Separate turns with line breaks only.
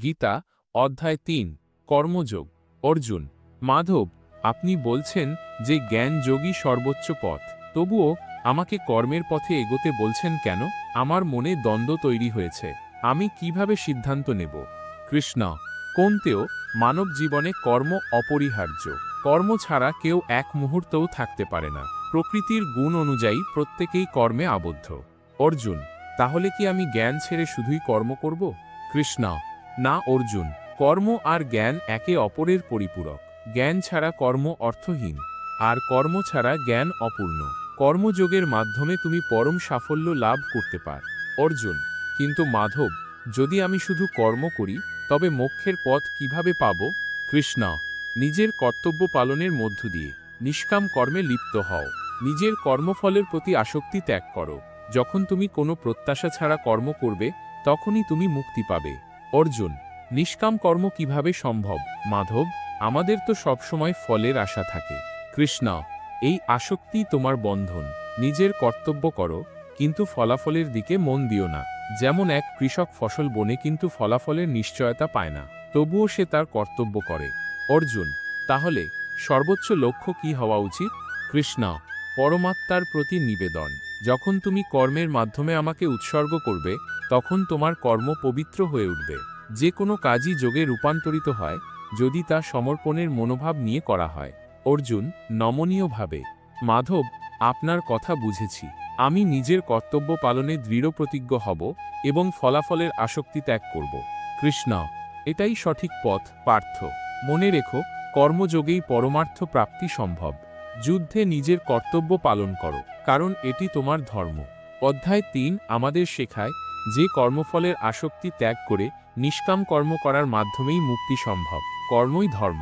গীতা অধ্যায় ৩ কর্মযোগ। অর্জুন: মাধব, আপনি বলছেন যে জ্ঞান যোগই সর্বোচ্চ পথ, তবুও আমাকে কর্মের পথে এগোতে বলছেন কেন? আমার মনে দ্বন্দ্ব তৈরি হয়েছে, আমি কিভাবে সিদ্ধান্ত নেব? কৃষ্ণ: কোনতেও মানব জীবনে কর্ম অপরিহার্য। কর্ম ছাড়া কেউ এক মুহূর্তও থাকতে পারে না। প্রকৃতির গুণ অনুযায়ী প্রত্যেকেই কর্মে আবদ্ধ। অর্জুন: তাহলে কি আমি জ্ঞান ছেড়ে শুধুই কর্ম করব? কৃষ্ণ: না অর্জুন, কর্ম আর জ্ঞান একে অপরের পরিপূরক। জ্ঞান ছাড়া কর্ম অর্থহীন, আর কর্ম ছাড়া জ্ঞান অপূর্ণ। কর্মযোগের মাধ্যমে তুমি পরম সাফল্য লাভ করতে পার। অর্জুন: কিন্তু মাধব, যদি আমি শুধু কর্ম করি তবে মোক্ষের পথ কিভাবে পাব? কৃষ্ণ: নিজের কর্তব্য পালনের মধ্য দিয়ে নিষ্কাম কর্মে লিপ্ত হও। নিজের কর্মফলের প্রতি আসক্তি ত্যাগ করো। যখন তুমি কোনো প্রত্যাশা ছাড়া কর্ম করবে, তখনই তুমি মুক্তি পাবে। অর্জুন: নিষ্কাম কর্ম কিভাবে সম্ভব? মাধব: আমাদের তো সবসময় ফলের আশা থাকে। কৃষ্ণ: এই আসক্তি তোমার বন্ধন। নিজের কর্তব্য করো, কিন্তু ফলাফলের দিকে মন দিও না। যেমন এক কৃষক ফসল বোনে কিন্তু ফলাফলের নিশ্চয়তা পায় না, তবুও সে তার কর্তব্য করে। অর্জুন: তাহলে সর্বোচ্চ লক্ষ্য কি হওয়া উচিত? কৃষ্ণ: পরমাত্মার প্রতি নিবেদন। যখন তুমি কর্মের মাধ্যমে আমাকে উৎসর্গ করবে, তখন তোমার কর্ম পবিত্র হয়ে উঠবে। যে কোনো কাজই যোগে রূপান্তরিত হয় যদি তা সমর্পণের মনোভাব নিয়ে করা হয়। অর্জুন নমনীয়ভাবে: মাধব, আপনার কথা বুঝেছি। আমি নিজের কর্তব্য পালনে দৃঢ় প্রতিজ্ঞ হব এবং ফলাফলের আসক্তি ত্যাগ করব। কৃষ্ণ: এটাই সঠিক পথ পার্থ। মনে রেখো, কর্মযোগেই পরমার্থ প্রাপ্তি সম্ভব। যুদ্ধে নিজের কর্তব্য পালন করো, কারণ এটি তোমার ধর্ম। অধ্যায় ৩ আমাদের শেখায় যে কর্মফলের আসক্তি ত্যাগ করে নিষ্কাম কর্ম করার মাধ্যমেই মুক্তি সম্ভব। কর্মই ধর্ম।